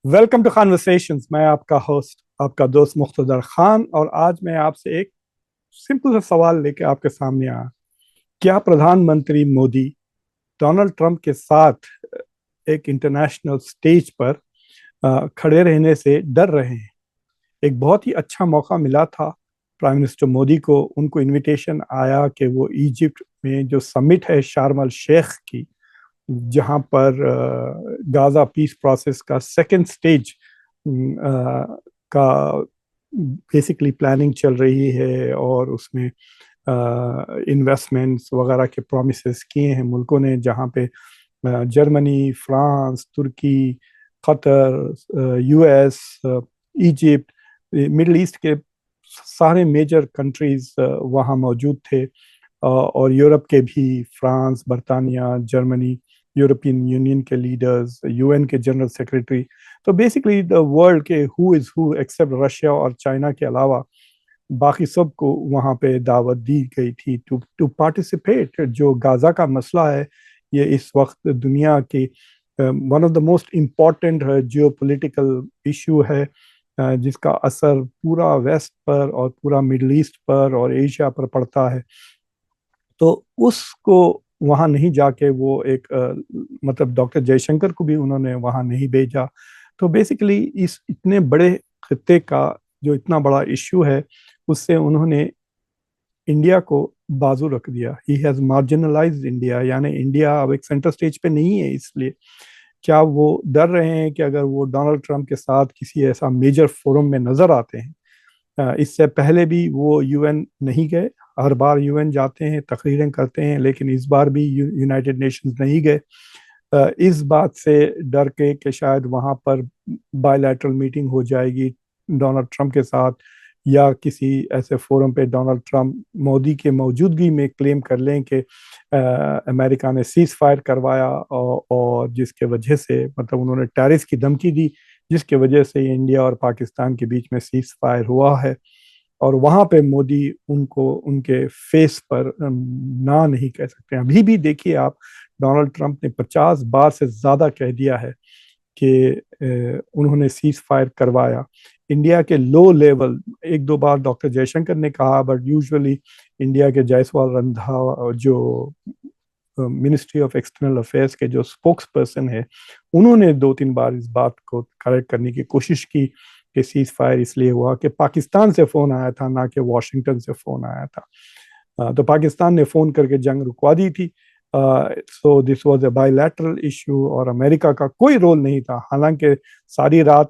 Welcome to conversations. मैं आपका host, आपका दोस्त मुख्तदर खान, और आज मैं आपसे एक सिंपल सा सवाल लेके आपके सामने आया। क्या प्रधानमंत्री मोदी डोनाल्ड ट्रंप के साथ एक इंटरनेशनल स्टेज पर खड़े रहने से डर रहे हैं? एक बहुत ही अच्छा मौका मिला था प्राइम मिनिस्टर मोदी को। उनको इनविटेशन आया कि वो इजिप्ट में जो समिट है शार्म अल शेख की, जहां पर गाजा पीस प्रोसेस का सेकेंड स्टेज का बेसिकली प्लानिंग चल रही है, और उसमें इन्वेस्टमेंट्स वगैरह के प्रोमिस किए हैं मुल्कों ने, जहां पे Germany, France, Turkey, Qatar, US, Egypt, Middle East के सारे मेजर कंट्रीज वहाँ मौजूद थे। और यूरोप के भी, फ्रांस, बरतानिया, जर्मनी, यूरोपियन यूनियन के लीडर्स, यूएन के जनरल सेक्रेटरी। तो बेसिकली द वर्ल्ड के who is who except Russia और चाइना के अलावा बाकी सबको वहाँ पे दावत दी गई थी टू टू पार्टिसिपेट। जो गाजा का मसला है, ये इस वक्त दुनिया की one of the most important geo political issue है, जिसका असर पूरा वेस्ट पर और पूरा मिडल ईस्ट पर और एशिया पर पड़ता है। तो उसको वहाँ नहीं जाके वो एक मतलब डॉक्टर जयशंकर को भी उन्होंने वहाँ नहीं भेजा। तो बेसिकली इस इतने बड़े खत्ते का जो इतना बड़ा इश्यू है, उससे उन्होंने इंडिया को बाजू रख दिया। ही हैज मार्जिनलाइज्ड इंडिया, यानी इंडिया अब एक सेंटर स्टेज पे नहीं है। इसलिए क्या वो डर रहे हैं कि अगर वो डोनाल्ड ट्रंप के साथ किसी ऐसा मेजर फोरम में नजर आते हैं? इससे पहले भी वो यूएन नहीं गए। हर बार यूएन जाते हैं, तकरीरें करते हैं, लेकिन इस बार भी यूनाइटेड नेशंस नहीं गए। इस बात से डर के कि शायद वहाँ पर बायलैटरल मीटिंग हो जाएगी डोनाल्ड ट्रंप के साथ, या किसी ऐसे फोरम पे डोनाल्ड ट्रंप मोदी के मौजूदगी में क्लेम कर लें कि अमेरिका ने सीज फायर करवाया, और जिसके वजह से मतलब उन्होंने टैरिफ की धमकी दी, जिसके वजह से इंडिया और पाकिस्तान के बीच में सीज फायर हुआ है। और वहां पे मोदी उनको उनके फेस पर ना नहीं कह सकते। अभी भी देखिए आप, डोनाल्ड ट्रंप ने 50 बार से ज्यादा कह दिया है कि उन्होंने सीज फायर करवाया। इंडिया के लो लेवल एक दो बार डॉक्टर जयशंकर ने कहा, बट यूजुअली इंडिया के जायसवाल रंधावा, जो मिनिस्ट्री ऑफ एक्सटर्नल अफेयर्स के जो स्पोक्स पर्सन है, उन्होंने 2-3 बार इस बात को करेक्ट करने की कोशिश की कि सीज फायर इसलिए हुआ कि पाकिस्तान से फोन आया था, ना कि वॉशिंगटन से फोन आया था। तो पाकिस्तान ने फोन करके जंग रुकवा दी थी। So this was a bilateral issue, और अमेरिका का कोई रोल नहीं था। हालांकि सारी रात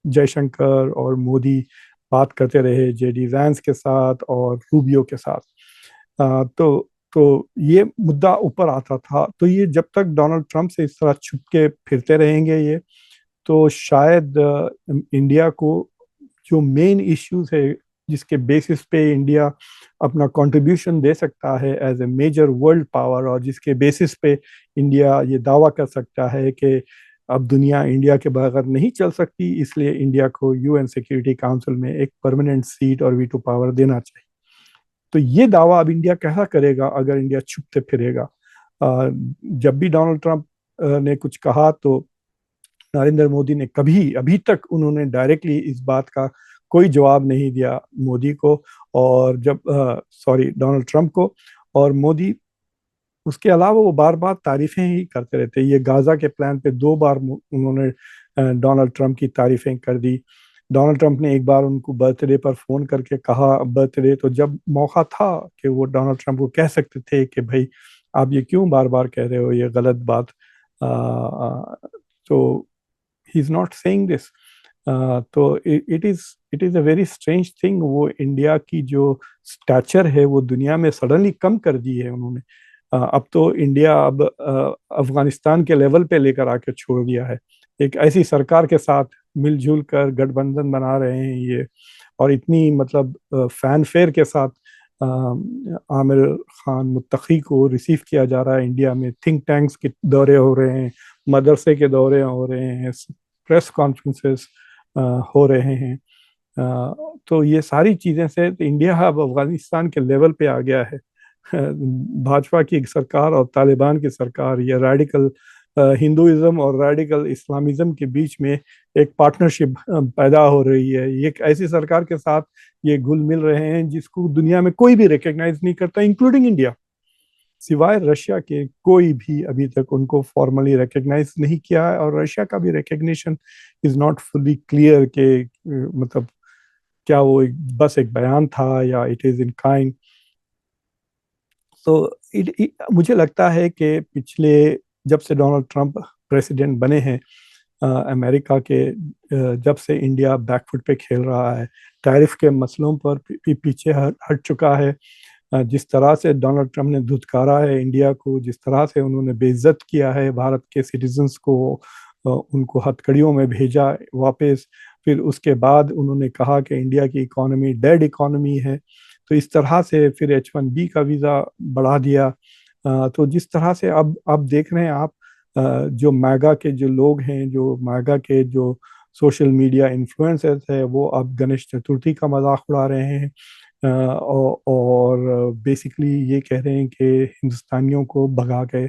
जयशंकर और मोदी बात करते रहे जेडी वैंस के साथ और रूबियो के साथ। तो ये मुद्दा ऊपर आता था। तो ये जब तक डोनाल्ड ट्रंप से इस तरह छुप के फिरते रहेंगे ये, तो शायद इंडिया को जो मेन इश्यूज है, जिसके बेसिस पे इंडिया अपना कंट्रीब्यूशन दे सकता है as a major world power, और जिसके बेसिस पे इंडिया ये दावा कर सकता है कि अब दुनिया इंडिया के बगैर नहीं चल सकती, इसलिए इंडिया को यूएन सिक्योरिटी काउंसिल में एक परमानेंट सीट और वीटो पावर देना चाहिए। तो ये दावा अब इंडिया कैसा करेगा अगर इंडिया छुपते फिरेगा? जब भी डोनाल्ड ट्रंप ने कुछ कहा, तो नरेंद्र मोदी ने कभी अभी तक उन्होंने डायरेक्टली इस बात का कोई जवाब नहीं दिया मोदी को, और जब सॉरी डोनाल्ड ट्रंप को। और मोदी उसके अलावा वो बार बार तारीफें ही करते रहते। ये गाजा के प्लान पे 2 बार उन्होंने डोनाल्ड ट्रंप की तारीफें कर दी। डोनाल्ड ट्रंप ने एक बार उनको बर्थडे पर फोन करके कहा, बर्थडे तो जब मौका था कि वो डोनाल्ड ट्रंप को कह सकते थे कि भाई आप ये क्यों बार बार कह रहे हो, ये गलत बात। तो he is not saying this. तो it is a very strange thing. वो इंडिया की जो स्टैचर है वो दुनिया में सडनली कम कर दी है उन्होंने। अब तो इंडिया अब अफगानिस्तान के लेवल पे लेकर आके छोड़ दिया है। एक ऐसी सरकार के साथ मिलजुल कर गठबंधन बना रहे हैं ये, और इतनी मतलब फैनफेयर के साथ आमिर खान मुत्तकी को रिसीव किया जा रहा है इंडिया में। थिंक टैंक्स के दौरे हो रहे हैं, मदरसे के दौरे हो रहे हैं, प्रेस कॉन्फ्रेंसेस हो रहे हैं। तो ये सारी चीज़ें से तो इंडिया अब अफगानिस्तान के लेवल पे आ गया है। भाजपा की सरकार और तालिबान की सरकार, ये रेडिकल हिंदुइज्म और रेडिकल इस्लामिज्म के बीच में एक पार्टनरशिप पैदा हो रही है। ये एक ऐसी सरकार के साथ ये घुल मिल रहे हैं जिसको दुनिया में कोई भी रिकॉग्नाइज नहीं करता, इंक्लूडिंग इंडिया। सिवाय रशिया के कोई भी अभी तक उनको फॉर्मली रिकॉग्नाइज नहीं किया है, और रशिया का भी recognition is not fully clear के मतलब क्या वो बस एक बयान था या इट इज इन काइंड। तो मुझे लगता है कि पिछले जब से डोनाल्ड ट्रंप प्रेसिडेंट बने हैं अमेरिका के, जब से इंडिया बैकफुट पे खेल रहा है, टैरिफ के मसलों पर पीछे हट चुका है। जिस तरह से डोनाल्ड ट्रंप ने धुतकारा है इंडिया को, जिस तरह से उन्होंने बेइज्जत किया है भारत के सिटीजन्स को, उनको हथकड़ियों में भेजा वापस, फिर उसके बाद उन्होंने कहा कि इंडिया की इकोनॉमी डेड इकोनॉमी है, तो इस तरह से फिर H1B का वीज़ा बढ़ा दिया। तो जिस तरह से अब देख रहे हैं आप, जो मैगा के जो लोग हैं, जो मैगा के जो सोशल मीडिया इन्फ्लुएंसर्स है, वो अब गणेश चतुर्थी का मजाक उड़ा रहे हैं, और बेसिकली ये कह रहे हैं कि हिंदुस्तानियों को भगा के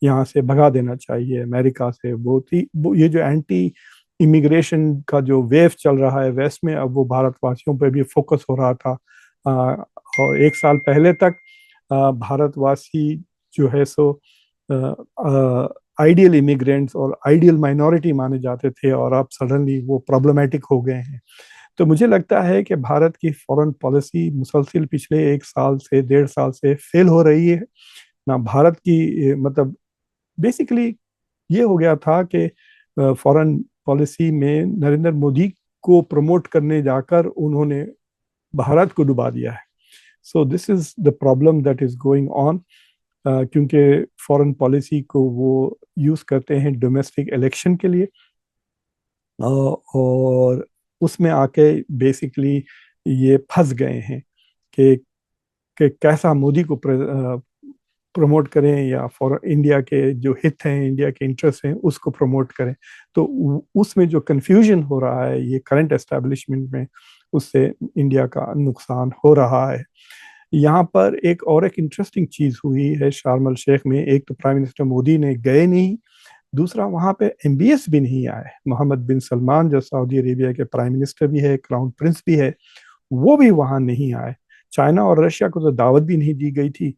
यहाँ से भगा देना चाहिए अमेरिका से। बहुत ही ये जो एंटी इमिग्रेशन का जो वेव चल रहा है वेस्ट में, अब वो भारतवासियों पर भी फोकस हो रहा था। और एक साल पहले तक भारतवासी जो है सो आइडियल इमिग्रेंट्स और आइडियल माइनॉरिटी माने जाते थे, और अब सडनली वो प्रॉब्लमेटिक हो गए हैं। तो मुझे लगता है कि भारत की फॉरेन पॉलिसी मुसलसिल पिछले एक साल से 1.5 साल से फेल हो रही है ना। भारत की मतलब बेसिकली ये हो गया था कि फॉरेन पॉलिसी में नरेंद्र मोदी को प्रमोट करने जाकर उन्होंने भारत को डुबा दिया है। So this is the problem that is going on, क्योंकि फॉरेन पॉलिसी को वो यूज करते हैं डोमेस्टिक इलेक्शन के लिए, और उसमें आके बेसिकली ये फंस गए हैं कि कैसा मोदी को प्रमोट करें, या फॉर इंडिया के जो हित हैं, इंडिया के इंटरेस्ट हैं, उसको प्रमोट करें। तो उसमें जो कंफ्यूजन हो रहा है ये करंट एस्टेब्लिशमेंट में, उससे इंडिया का नुकसान हो रहा है। यहाँ पर एक इंटरेस्टिंग चीज हुई है शार्म एल शेख में। एक तो प्राइम मिनिस्टर मोदी ने गए नहीं, दूसरा वहां पे MBS भी नहीं आए। मोहम्मद बिन सलमान जो सऊदी अरेबिया के प्राइम मिनिस्टर भी है, क्राउन प्रिंस भी है, वो भी वहां नहीं आए। चाइना और रशिया को तो दावत भी नहीं दी गई थी।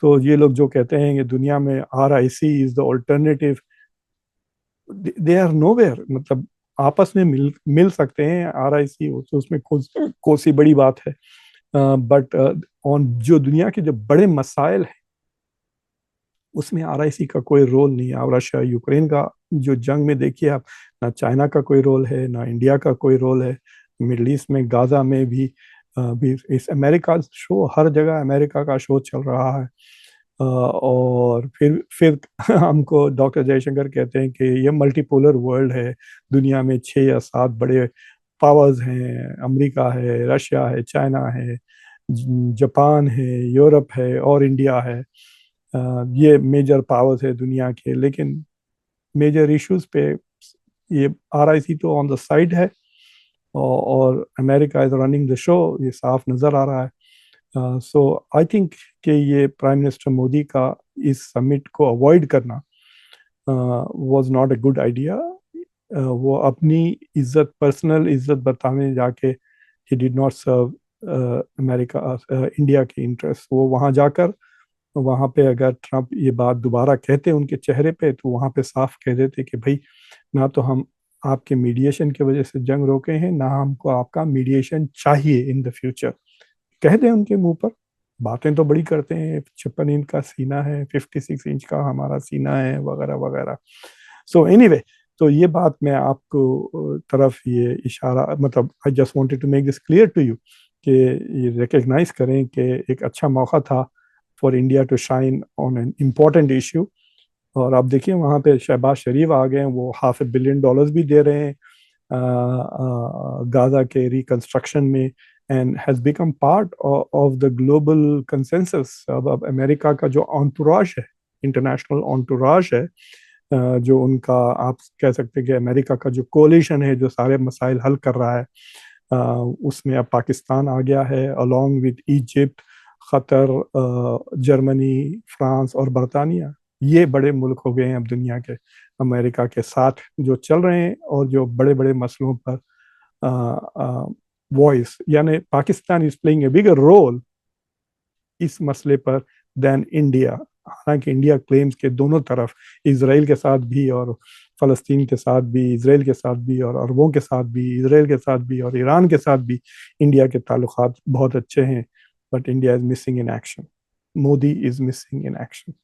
तो ये लोग जो कहते हैं कि दुनिया में RIC is the alternative, they are nowhere. मतलब आपस में मिल सकते हैं RIC, उसमें कोसी बड़ी बात है, बट ऑन जो दुनिया के जो बड़े मसाइल हैं उसमें RIC का कोई रोल नहीं है। अब रशिया यूक्रेन का जो जंग में देखिए आप, ना चाइना का कोई रोल है, ना इंडिया का कोई रोल है। मिडल ईस्ट में गाजा में भी इस अमेरिका शो, हर जगह अमेरिका का शो चल रहा है। और फिर हमको डॉक्टर जयशंकर कहते हैं कि ये मल्टीपोलर वर्ल्ड है, दुनिया में 6 या 7 बड़े पावर्स हैं, अमेरिका है, रशिया है, चाइना है, जापान है, यूरोप है और इंडिया है। ये मेजर पावर्स है दुनिया के, लेकिन मेजर इश्यूज पे ये RIC तो ऑन द साइड है, और America is running the show, ये साफ नजर आ रहा है। सो आई थिंक कि ये प्राइम मिनिस्टर मोदी का इस समिट को अवॉइड करना was not a good idea. वो अपनी इज्जत, पर्सनल इज्जत बताने जाके ही did not serve America India के इंटरेस्ट। वो वहां जाकर, वहां पे अगर ट्रंप ये बात दोबारा कहते उनके चेहरे पे, तो वहां पे साफ कह देते कि भाई ना तो हम आपके मीडिएशन की वजह से जंग रोके हैं, ना हमको आपका मीडिएशन चाहिए इन द फ्यूचर। कह दें उनके मुंह पर। बातें तो बड़ी करते हैं, 56 इंच का सीना है, 56 इंच का हमारा सीना है, वगैरह वगैरह। सो एनीवे, तो ये बात मैं आपको तरफ ये इशारा, मतलब I just wanted to make this clear to you कि ये रिकग्नाइज करें कि एक अच्छा मौका था for India to shine on an important issue. और आप देखिए वहाँ पे शहबाज शरीफ आ गए हैं, वो $500 बिलियन भी दे रहे हैं गाजा के रिकंस्ट्रक्शन में, and has become part of the global consensus. अब अमेरिका का जो ऑन्टुराज है, इंटरनेशनल ऑन्टुराज है, जो उनका आप कह सकते हैं कि अमेरिका का जो कोलिशन है जो सारे मसाइल हल कर रहा है, उसमें अब पाकिस्तान आ गया है, along with Egypt, Qatar, Germany, France और बरतानिया। ये बड़े मुल्क हो गए हैं अब दुनिया के, अमेरिका के साथ जो चल रहे हैं और जो बड़े बड़े मसलों पर वॉइस, यानी Pakistan is playing a bigger role इस मसले पर देन इंडिया। हालांकि इंडिया क्लेम्स के दोनों तरफ, इसराइल के साथ भी और फ़लस्तीन के साथ भी, इसराइल के साथ भी और अरबों के साथ भी, इसराइल के साथ भी और ईरान के साथ भी इंडिया के ताल्लुकात बहुत अच्छे हैं, but India is missing in action, Modi is missing in action.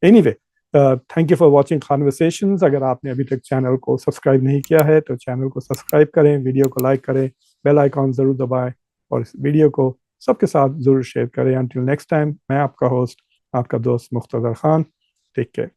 Anyway, thank you for watching conversations. अगर आपने अभी तक चैनल को सब्सक्राइब नहीं किया है तो चैनल को सब्सक्राइब करें, वीडियो को लाइक करें, बेल आइकॉन जरूर दबाएं और इस वीडियो को सबके साथ जरूर शेयर करें। अंटिल नेक्स्ट टाइम, मैं आपका होस्ट, आपका दोस्त मुख्तदर खान। Take care.